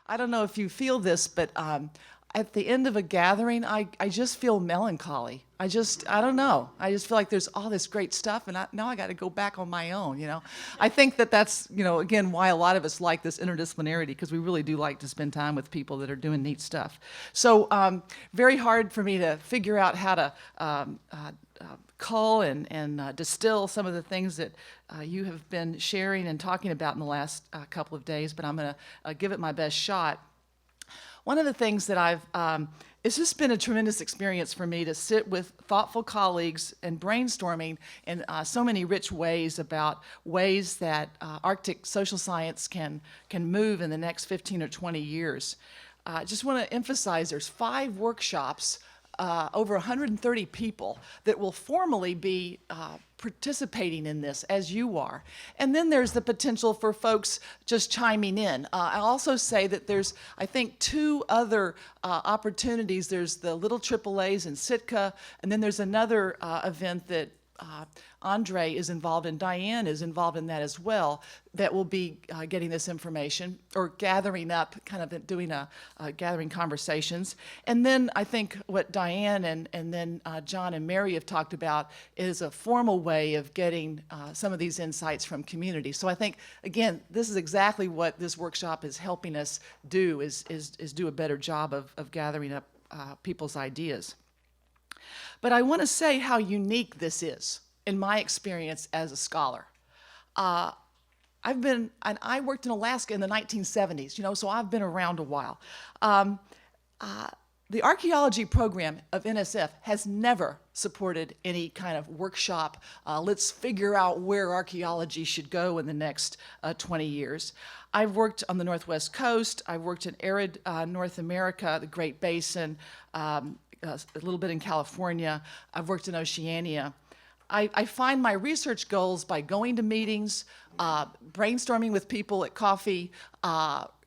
I don't know if you feel this, but at the end of a gathering, I just feel melancholy. I don't know. I just feel like there's all this great stuff, and now I got to go back on my own, you know. I think that's, again, why a lot of us like this interdisciplinarity, because we really do like to spend time with people that are doing neat stuff. So very hard for me to figure out how to cull and distill some of the things that you have been sharing and talking about in the last couple of days, but I'm going to give it my best shot. One of the things that it's just been a tremendous experience for me to sit with thoughtful colleagues and brainstorming in so many rich ways about ways that Arctic social science can move in the next 15 or 20 years. I just want to emphasize there's 5 workshops, over 130 people that will formally be participating in this, as you are. And then there's the potential for folks just chiming in. I'll also say that there's, I think, 2 other opportunities. There's the Little AAAs in Sitka, and then there's another event that Andre is involved in, Diane is involved in that as well, that will be getting this information or gathering up, kind of doing gathering conversations. And then I think what Diane and then John and Mary have talked about is a formal way of getting some of these insights from community. So I think, again, this is exactly what this workshop is helping us do, is do a better job of gathering up people's ideas. But I want to say how unique this is in my experience as a scholar. I worked in Alaska in the 1970s, so I've been around a while. The archaeology program of NSF has never supported any kind of workshop, let's figure out where archaeology should go in the next 20 years. I've worked on the Northwest Coast, I've worked in arid North America, the Great Basin, a little bit in California. I've worked in Oceania. I find my research goals by going to meetings, brainstorming with people at coffee,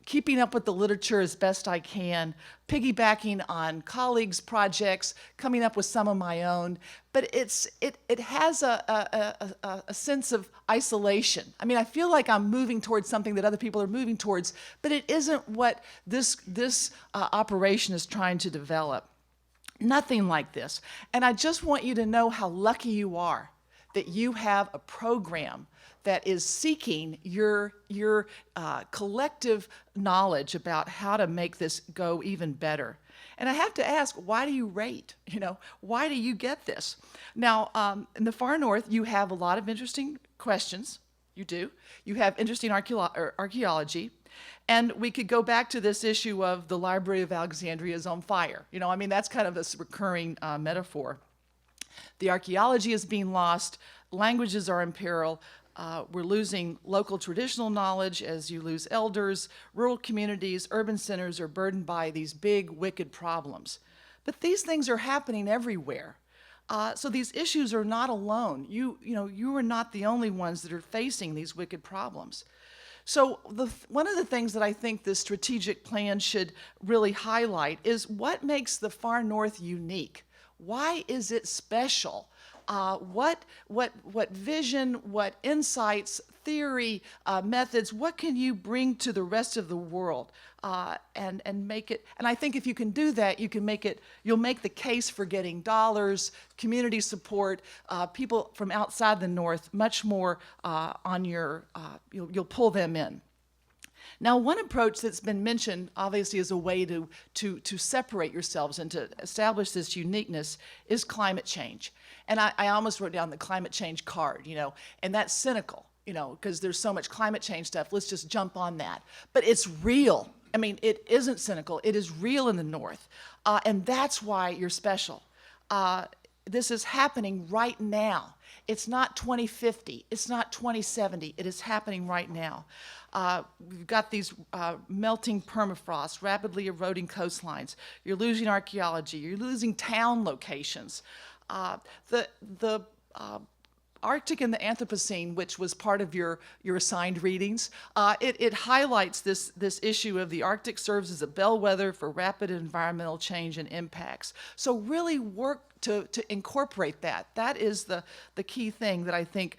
keeping up with the literature as best I can, piggybacking on colleagues' projects, coming up with some of my own. But it has a sense of isolation. I mean, I feel like I'm moving towards something that other people are moving towards, but it isn't what this operation is trying to develop. Nothing like this. And I just want you to know how lucky you are that you have a program that is seeking your collective knowledge about how to make this go even better. And I have to ask, why do you rate? Why do you get this? Now, in the far north, you have a lot of interesting questions. You do. You have interesting archaeology. And we could go back to this issue of the Library of Alexandria is on fire. That's kind of this recurring metaphor. The archaeology is being lost. Languages are in peril. We're losing local traditional knowledge as you lose elders. Rural communities, urban centers are burdened by these big, wicked problems. But these things are happening everywhere. So these issues are not alone. You are not the only ones that are facing these wicked problems. So one of the things that I think this strategic plan should really highlight is what makes the far north unique. Why is it special? What vision, what insights, theory, methods, what can you bring to the rest of the world and make it? And I think if you can do that, you'll make the case for getting dollars, community support, people from outside the North much more on your. You'll pull them in. Now, one approach that's been mentioned, obviously, as a way to separate yourselves and to establish this uniqueness is climate change. And I almost wrote down the climate change card, and that's cynical, because there's so much climate change stuff. Let's just jump on that. But it's real. I mean, it isn't cynical. It is real in the North. And that's why you're special. This is happening right now. It's not 2050. It's not 2070. It is happening right now. We've got these melting permafrost, rapidly eroding coastlines. You're losing archaeology. You're losing town locations. The Arctic and the Anthropocene, which was part of your assigned readings, it highlights this issue of the Arctic serves as a bellwether for rapid environmental change and impacts. So really work to incorporate that. That is the key thing that I think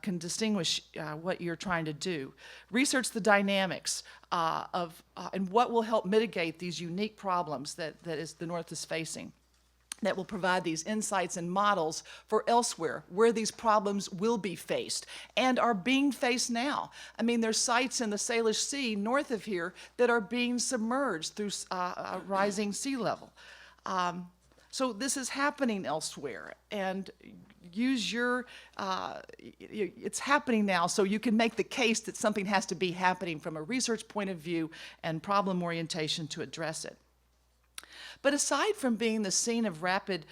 can distinguish what you're trying to do. Research the dynamics and what will help mitigate these unique problems that the North is facing, that will provide these insights and models for elsewhere where these problems will be faced and are being faced now. I mean, there's sites in the Salish Sea north of here that are being submerged through rising sea level. So this is happening elsewhere, and use your, it's happening now, so you can make the case that something has to be happening from a research point of view and problem orientation to address it. But aside from being the scene of rapid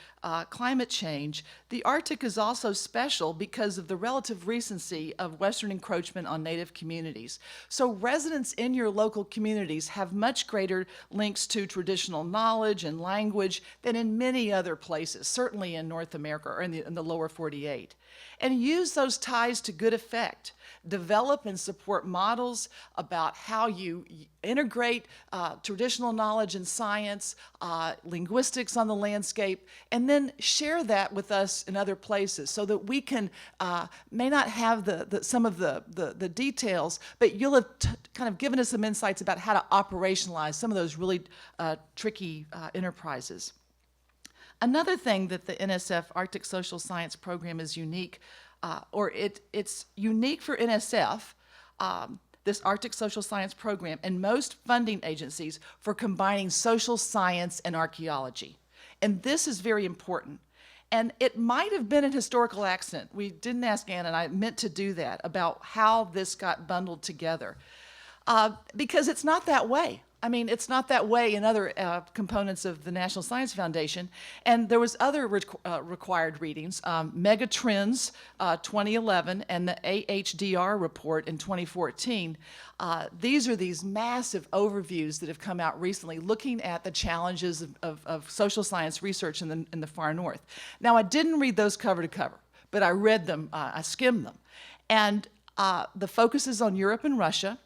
climate change, the Arctic is also special because of the relative recency of Western encroachment on Native communities. So residents in your local communities have much greater links to traditional knowledge and language than in many other places, certainly in North America or in the lower 48. And use those ties to good effect. Develop and support models about how you integrate traditional knowledge and science, linguistics on the landscape, and then share that with us in other places so that we can, may not have some of the details, but you'll have kind of given us some insights about how to operationalize some of those really tricky enterprises. Another thing that the NSF Arctic Social Science Program is unique, it's unique for NSF, this Arctic Social Science Program, and most funding agencies for combining social science and archaeology. And this is very important. And it might have been an historical accident. We didn't ask Ann, and I meant to do that, about how this got bundled together. Because it's not that way. I mean, it's not that way in other components of the National Science Foundation. And there was other required readings, Megatrends 2011 and the AHDR report in 2014. These are these massive overviews that have come out recently looking at the challenges of social science research in the far north. Now, I didn't read those cover to cover, but I read them, I skimmed them. And the focus is on Europe and Russia.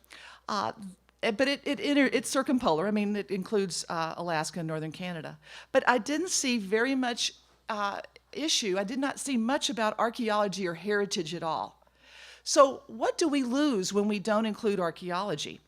But it's circumpolar. I mean, it includes Alaska and northern Canada. But I didn't see very much issue. I did not see much about archaeology or heritage at all. So what do we lose when we don't include archaeology?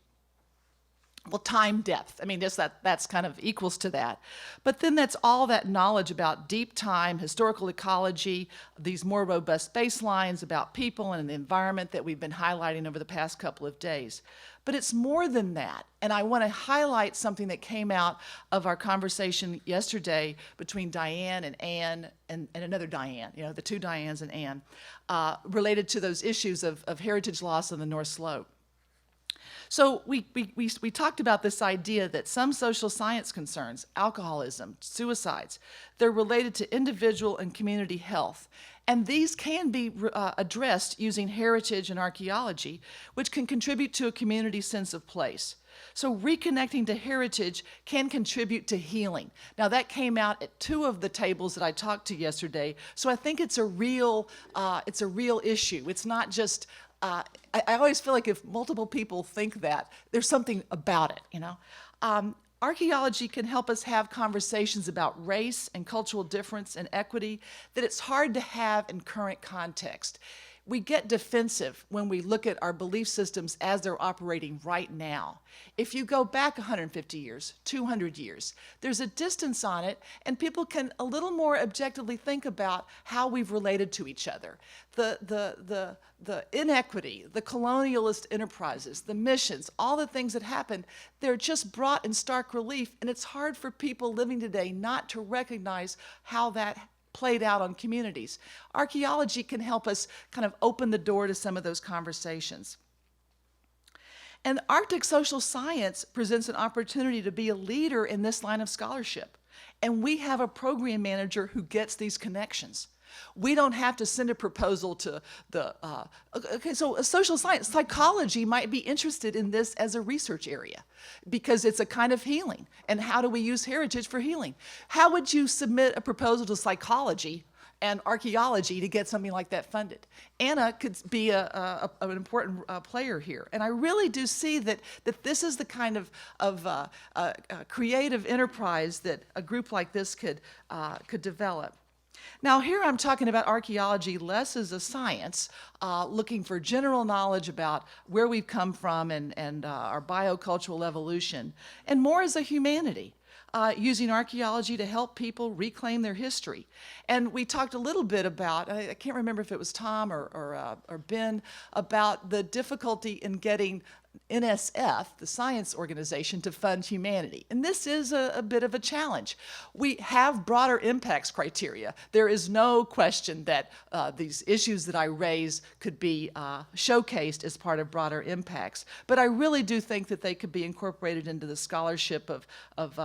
Well, time depth. I mean, that's kind of equals to that. But then that's all that knowledge about deep time, historical ecology, these more robust baselines about people and the environment that we've been highlighting over the past couple of days. But it's more than that. And I want to highlight something that came out of our conversation yesterday between Diane and Ann and another Diane, you know, the two Dianes and Ann, related to those issues of heritage loss on the North Slope. So we talked about this idea that some social science concerns, alcoholism, suicides, they're related to individual and community health. And these can be addressed using heritage and archaeology, which can contribute to a community sense of place. So reconnecting to heritage can contribute to healing. Now that came out at 2 of the tables that I talked to yesterday. So I think it's a real issue. It's not just, I always feel like if multiple people think that, there's something about it, you know. Archaeology can help us have conversations about race and cultural difference and equity that it's hard to have in current context. We get defensive when we look at our belief systems as they're operating right now. If you go back 150 years, 200 years, there's a distance on it, and people can a little more objectively think about how we've related to each other. The inequity, the colonialist enterprises, the missions, all the things that happened, they're just brought in stark relief, and it's hard for people living today not to recognize how that played out on communities. Archaeology can help us kind of open the door to some of those conversations. And Arctic social science presents an opportunity to be a leader in this line of scholarship. And we have a program manager who gets these connections. We don't have to send a proposal to the, okay, so a social science, psychology might be interested in this as a research area because it's a kind of healing. And how do we use heritage for healing? How would you submit a proposal to psychology and archaeology to get something like that funded. Anna could be an important player here. And I really do see that this is the kind of creative enterprise that a group like this could develop. Now, here I'm talking about archaeology less as a science, looking for general knowledge about where we've come from and our biocultural evolution, and more as a humanity, using archaeology to help people reclaim their history. And we talked a little bit about, I can't remember if it was Tom or Ben, about the difficulty in getting NSF, the science organization, to fund humanity. And this is a bit of a challenge. We have broader impacts criteria. There is no question that these issues that I raise could be showcased as part of broader impacts. But I really do think that they could be incorporated into the scholarship of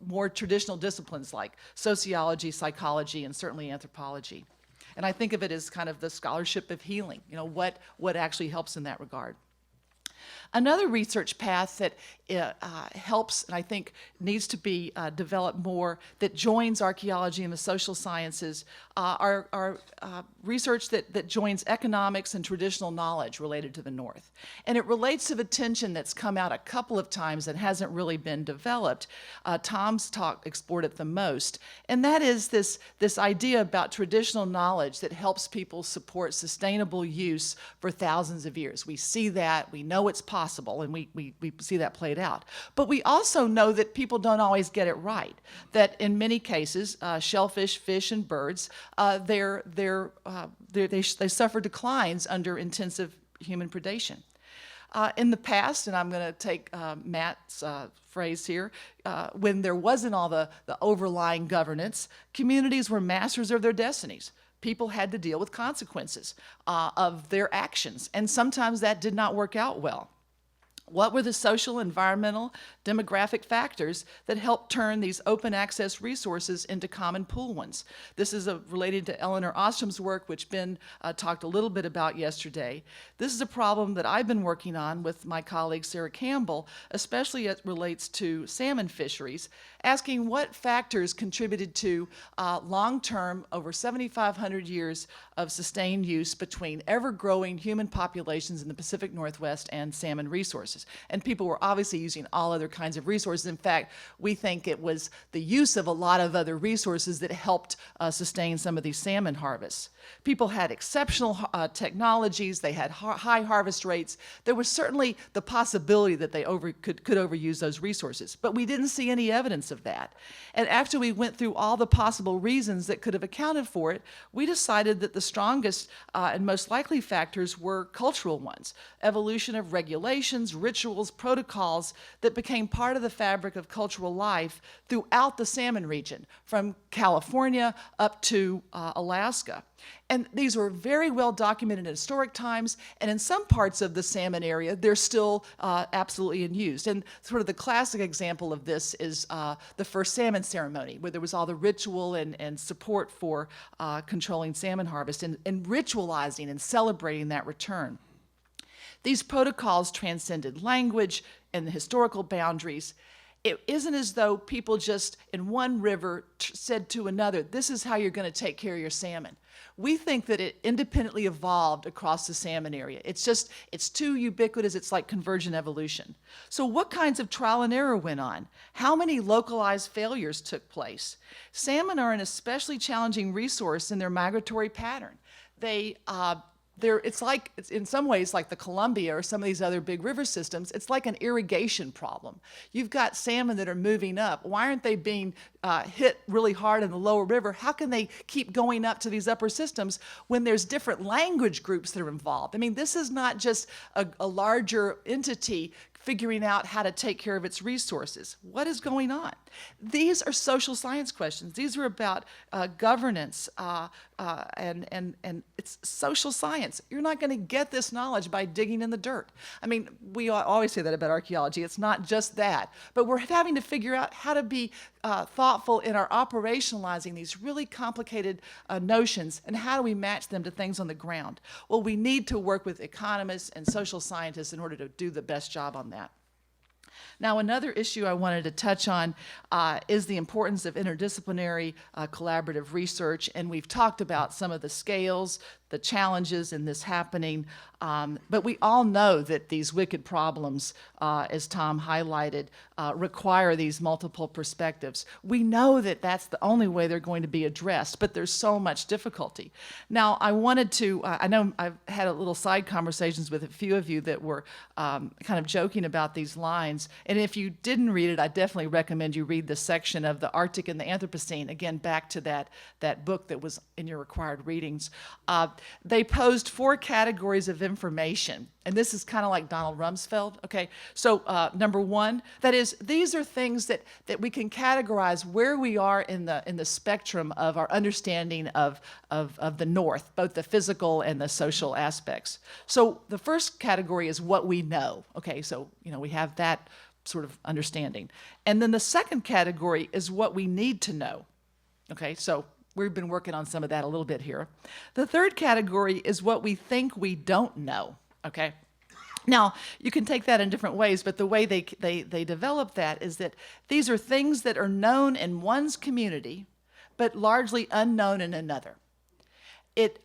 more traditional disciplines like sociology, psychology, and certainly anthropology. And I think of it as kind of the scholarship of healing, what actually helps in that regard. Another research path that helps, and I think needs to be developed more, that joins archaeology and the social sciences, are research that joins economics and traditional knowledge related to the North. And it relates to the tension that's come out a couple of times and hasn't really been developed. Tom's talk explored it the most, and that is this idea about traditional knowledge that helps people support sustainable use for thousands of years. We see that, we know it's possible, and we see that played out. But we also know that people don't always get it right, that in many cases, shellfish, fish, and birds, they suffer declines under intensive human predation. In the past, and I'm going to take Matt's phrase here, when there wasn't all the overlying governance, communities were masters of their destinies. People had to deal with consequences of their actions, and sometimes that did not work out well. What were the social, environmental, demographic factors that helped turn these open access resources into common pool ones? This is related to Eleanor Ostrom's work, which Ben talked a little bit about yesterday. This is a problem that I've been working on with my colleague Sarah Campbell, especially as it relates to salmon fisheries, asking what factors contributed to long-term, over 7,500 years of sustained use between ever-growing human populations in the Pacific Northwest and salmon resources. And people were obviously using all other kinds of resources. In fact, we think it was the use of a lot of other resources that helped sustain some of these salmon harvests. People had exceptional technologies. They had high harvest rates. There was certainly the possibility that they could overuse those resources, but we didn't see any evidence of that. And after we went through all the possible reasons that could have accounted for it, we decided that the strongest and most likely factors were cultural ones: evolution of regulations, rituals, protocols that became part of the fabric of cultural life throughout the salmon region, from California up to Alaska. And these were very well documented in historic times, and in some parts of the salmon area, they're still absolutely in use. And sort of the classic example of this is the first salmon ceremony, where there was all the ritual and support for controlling salmon harvest and ritualizing and celebrating that return. These protocols transcended language and the historical boundaries. It isn't as though people just in one river said to another, this is how you're going to take care of your salmon. We think that it independently evolved across the salmon area. It's too ubiquitous. It's like convergent evolution. So what kinds of trial and error went on? How many localized failures took place? Salmon are an especially challenging resource in their migratory pattern. It's in some ways like the Columbia or some of these other big river systems. It's like an irrigation problem. You've got salmon that are moving up. Why aren't they being hit really hard in the lower river? How can they keep going up to these upper systems when there's different language groups that are involved? I mean, this is not just a larger entity figuring out how to take care of its resources. What is going on? These are social science questions. These are about governance and it's social science. You're not going to get this knowledge by digging in the dirt. I mean, we always say that about archaeology. It's not just that, but we're having to figure out how to be thoughtful in our operationalizing these really complicated notions, and how do we match them to things on the ground? Well, we need to work with economists and social scientists in order to do the best job on that. Now, another issue I wanted to touch on is the importance of interdisciplinary collaborative research, and we've talked about some of the scales, the challenges in this happening, but we all know that these wicked problems, as Tom highlighted, require these multiple perspectives. We know that that's the only way they're going to be addressed, but there's so much difficulty. Now, I wanted to, I know I've had a little side conversations with a few of you that were kind of joking about these lines, and if you didn't read it, I definitely recommend you read the section of the Arctic and the Anthropocene, again, back to that book that was in your required readings. They posed 4 categories of information, and this is kind of like Donald Rumsfeld, okay? So number 1, that is, these are things that we can categorize where we are in the spectrum of our understanding of the North, both the physical and the social aspects. So the first category is what we know, okay? So, we have that sort of understanding. And then the second category is what we need to know, okay? So we've been working on some of that a little bit here. The third category is what we think we don't know, okay? Now, you can take that in different ways, but the way they develop that is that these are things that are known in one's community, but largely unknown in another. The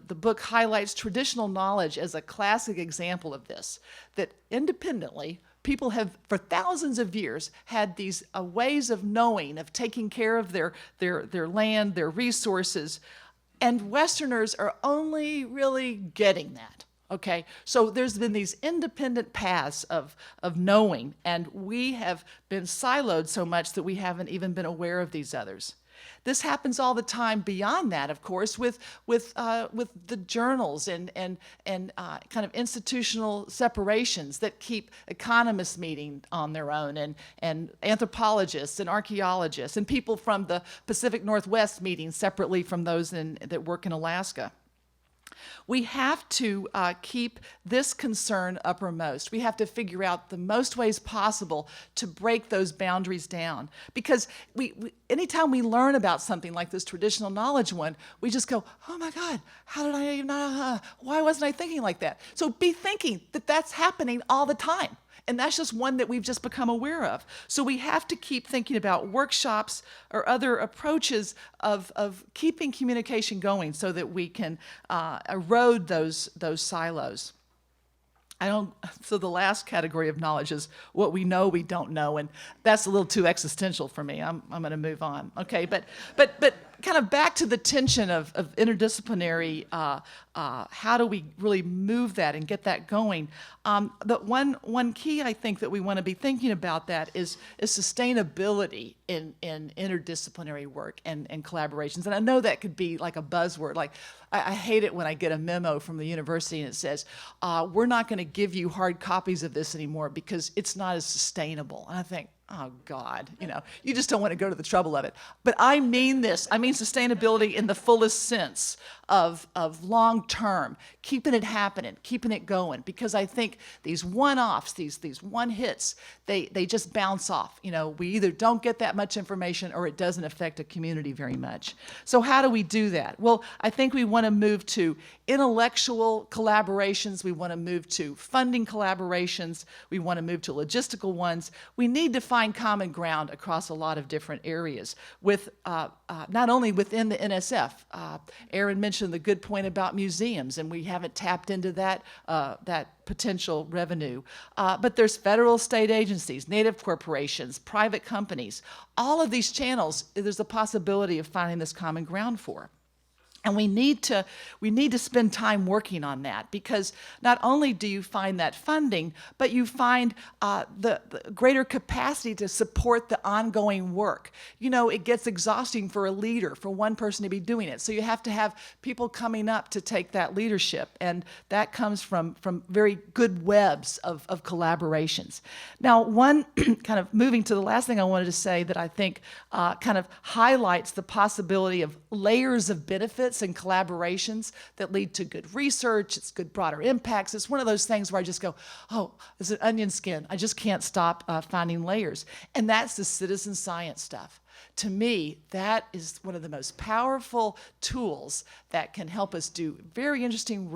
book highlights traditional knowledge as a classic example of this, that independently, people have, for thousands of years, had these ways of knowing, of taking care of their land, their resources, and Westerners are only really getting that, okay? So there's been these independent paths of knowing, and we have been siloed so much that we haven't even been aware of these others. This happens all the time beyond that, of course, with the journals and kind of institutional separations that keep economists meeting on their own, and anthropologists and archaeologists and people from the Pacific Northwest meeting separately from those that work in Alaska. We have to keep this concern uppermost. We have to figure out the most ways possible to break those boundaries down. Because anytime we learn about something like this traditional knowledge one, we just go, oh my God, how did I even, why wasn't I thinking like that? So be thinking that that's happening all the time. And that's just one that we've just become aware of. So we have to keep thinking about workshops or other approaches of keeping communication going so that we can erode those silos. So the last category of knowledge is what we know we don't know, and that's a little too existential for me. I'm going to move on. Okay, but kind of back to the tension of interdisciplinary, how do we really move that and get that going? The one key I think that we want to be thinking about that is sustainability in interdisciplinary work and collaborations. And I know that could be like a buzzword. Like I hate it when I get a memo from the university and it says, we're not going to give you hard copies of this anymore because it's not as sustainable. And I think, oh God, you just don't want to go to the trouble of it. But I mean this. I mean sustainability in the fullest sense of long-term, keeping it happening, keeping it going. Because I think these one-offs, these one-hits, they just bounce off. We either don't get that much information or it doesn't affect a community very much. So how do we do that? Well, I think we want to move to intellectual collaborations. We want to move to funding collaborations. We want to move to logistical ones. We need to find common ground across a lot of different areas with not only within the NSF. Aaron mentioned the good point about museums, and we haven't tapped into that potential revenue. But there's federal, state agencies, native corporations, private companies. All of these channels, there's a possibility of finding this common ground for. And we need to spend time working on that, because not only do you find that funding, but you find the greater capacity to support the ongoing work. It gets exhausting for a leader, for one person to be doing it. So you have to have people coming up to take that leadership. And that comes from very good webs of collaborations. Now, one kind of moving to the last thing I wanted to say that I think kind of highlights the possibility of layers of benefits and collaborations that lead to good research, it's good broader impacts. It's one of those things where I just go, oh, it's an onion skin. I just can't stop finding layers. And that's the citizen science stuff. To me, that is one of the most powerful tools that can help us do very interesting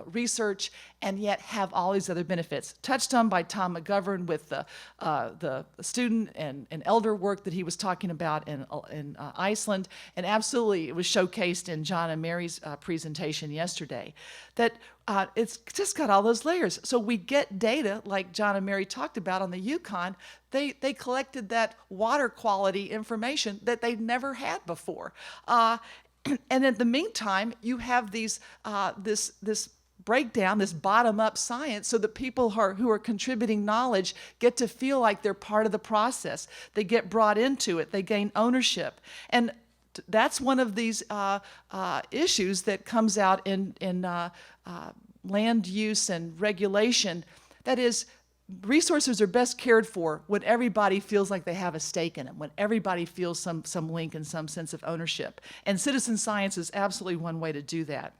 research and yet have all these other benefits. Touched on by Tom McGovern with the student and elder work that he was talking about in Iceland, and absolutely it was showcased in John and Mary's presentation yesterday, that it's just got all those layers. So we get data like John and Mary talked about on the Yukon. They collected that water quality information that they'd never had before. And in the meantime, you have these this breakdown, this bottom-up science, so that people who are contributing knowledge get to feel like they're part of the process. They get brought into it. They gain ownership. And that's one of these issues that comes out in land use and regulation. That is, resources are best cared for when everybody feels like they have a stake in them, when everybody feels some link and some sense of ownership. And citizen science is absolutely one way to do that.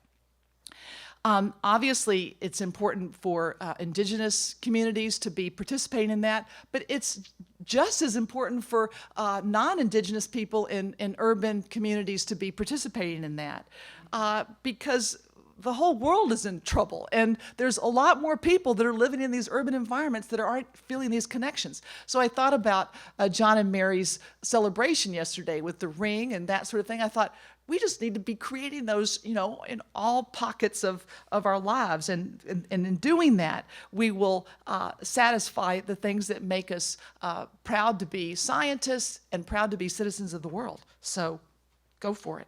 Obviously, it's important for indigenous communities to be participating in that, but it's just as important for non-indigenous people in urban communities to be participating in that, because the whole world is in trouble, and there's a lot more people that are living in these urban environments that aren't feeling these connections. So I thought about John and Mary's celebration yesterday with the ring and that sort of thing. I thought, we just need to be creating those, in all pockets of our lives. And in doing that, we will satisfy the things that make us proud to be scientists and proud to be citizens of the world. So go for it.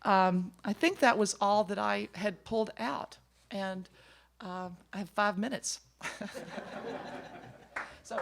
I think that was all that I had pulled out. And I have 5 minutes. So.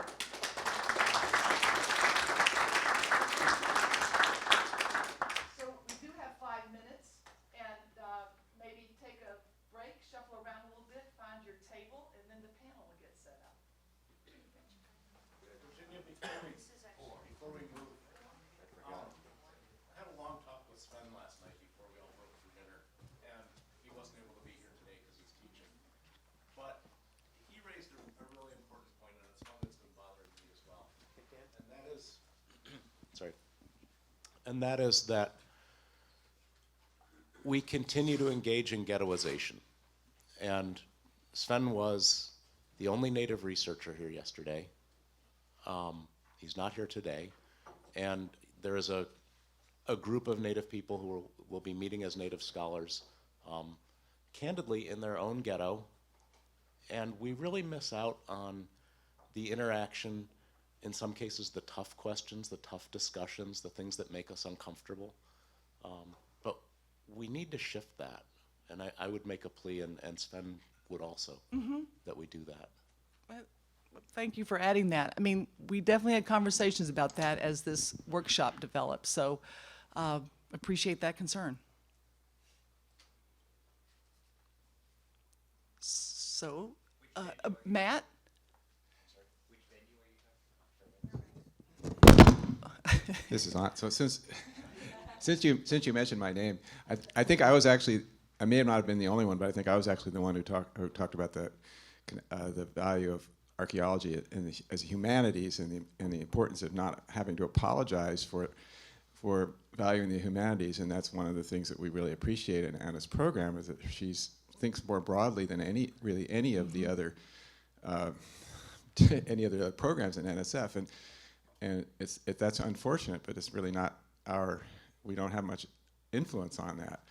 Before we move, I had a long talk with Sven last night before we all broke for dinner, and he wasn't able to be here today because he's teaching. But he raised a really important point, and it's one that's been bothering me as well. And that is, that we continue to engage in ghettoization. And Sven was the only Native researcher here yesterday. He's not here today, and there is a group of Native people who will be meeting as Native scholars, candidly in their own ghetto, and we really miss out on the interaction, in some cases the tough questions, the tough discussions, the things that make us uncomfortable, but we need to shift that, and I would make a plea, and Sven would also, that we do that. Thank you for adding that. I mean, we definitely had conversations about that as this workshop developed, so appreciate that concern. So, Matt? This is on. So since you mentioned my name, I think I was actually, I may not have been the only one, but I think I was actually the one who talked about the value of archaeology as humanities and the importance of not having to apologize for valuing the humanities, and that's one of the things that we really appreciate in Anna's program, is that she thinks more broadly than any of the other any other programs in NSF, and that's unfortunate, but it's really not we don't have much influence on that.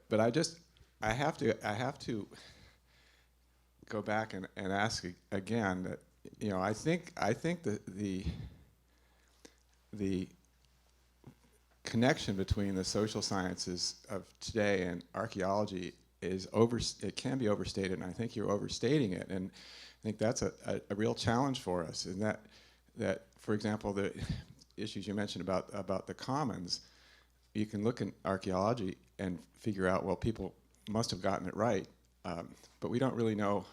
But I have to go back and ask again that, I think the connection between the social sciences of today and archaeology it can be overstated, and I think you're overstating it, and I think that's a real challenge for us, and that for example, the issues you mentioned about the commons, you can look in archaeology and figure out, well, people must have gotten it right, but we don't really know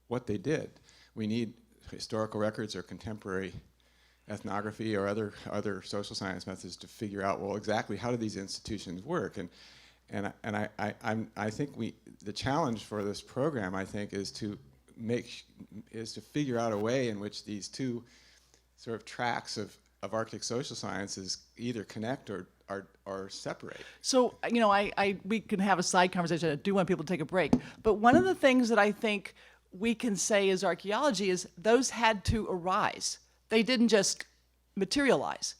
what they did. We need historical records or contemporary ethnography or other social science methods to figure out, well, exactly how do these institutions work, and I think the challenge for this program, I think, is to figure out a way in which these two sort of tracks of of Arctic social sciences either connect or separate. So, we can have a side conversation. I do want people to take a break. But one of the things that I think we can say as archaeology is those had to arise. They didn't just materialize.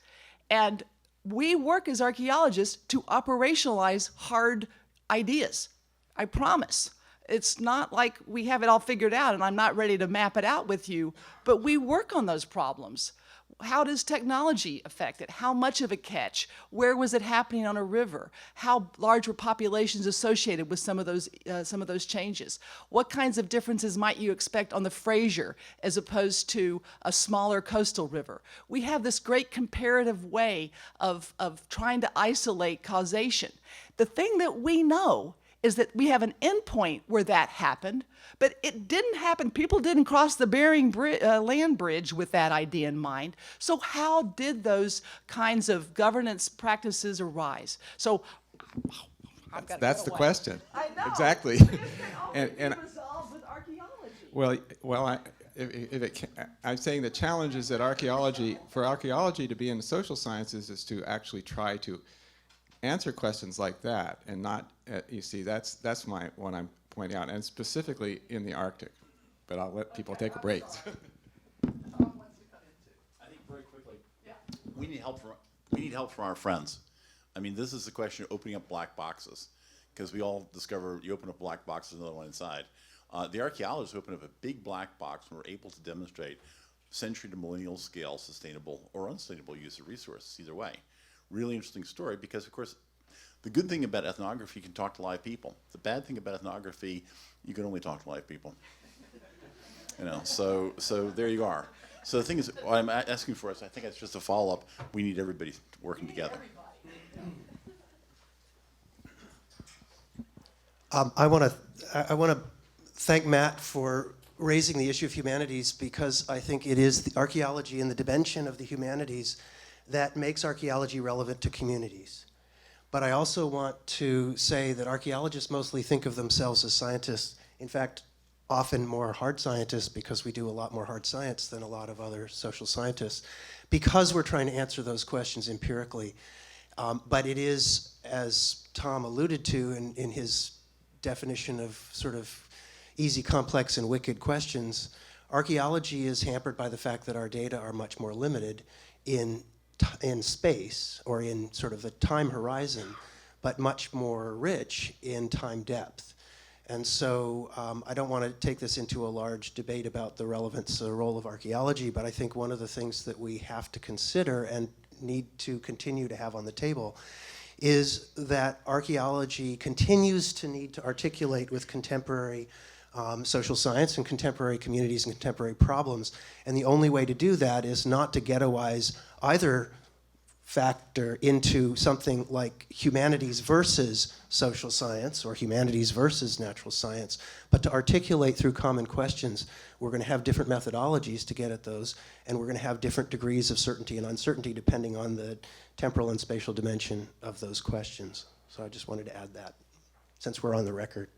And we work as archaeologists to operationalize hard ideas. I promise. It's not like we have it all figured out and I'm not ready to map it out with you, but we work on those problems. How does technology affect it? How much of a catch? Where was it happening on a river? How large were populations associated with some of those changes? What kinds of differences might you expect on the Fraser as opposed to a smaller coastal river? We have this great comparative way of trying to isolate causation. The thing that we know is that we have an endpoint where that happened, but it didn't happen. People didn't cross the Bering land bridge with that idea in mind. So how did those kinds of governance practices arise? So That's the question. I know. Exactly. It can only and be resolved with archaeology. I'm saying the challenge is that for archaeology to be in the social sciences is to actually try to answer questions like that, and not, you see, that's what I'm pointing out, and specifically in the Arctic. But I'll let people take a break. I think very quickly, we need help from our friends. I mean, this is the question of opening up black boxes, because we all discover you open up a black box, there's another one inside. The archaeologists opened up a big black box and were able to demonstrate century to millennial scale sustainable or unsustainable use of resources, either way. Really interesting story, because of course the good thing about ethnography, you can talk to live people. The bad thing about ethnography, you can only talk to live people. So there you are. So the thing is, what I'm asking for is, I think it's just a follow-up. We need everybody working together. I want to thank Matt for raising the issue of humanities, because I think it is the archaeology and the dimension of the humanities that makes archaeology relevant to communities. But I also want to say that archaeologists mostly think of themselves as scientists. In fact, often more hard scientists, because we do a lot more hard science than a lot of other social scientists, because we're trying to answer those questions empirically. But it is, as Tom alluded to in his definition of sort of easy, complex, and wicked questions, archaeology is hampered by the fact that our data are much more limited in space, or in sort of the time horizon, but much more rich in time depth. And so I don't want to take this into a large debate about the relevance or role of archaeology, but I think one of the things that we have to consider and need to continue to have on the table is that archaeology continues to need to articulate with contemporary social science and contemporary communities and contemporary problems. And the only way to do that is not to ghettoize either factor into something like humanities versus social science or humanities versus natural science, but to articulate through common questions. We're going to have different methodologies to get at those, and we're going to have different degrees of certainty and uncertainty depending on the temporal and spatial dimension of those questions. So I just wanted to add that, since we're on the record.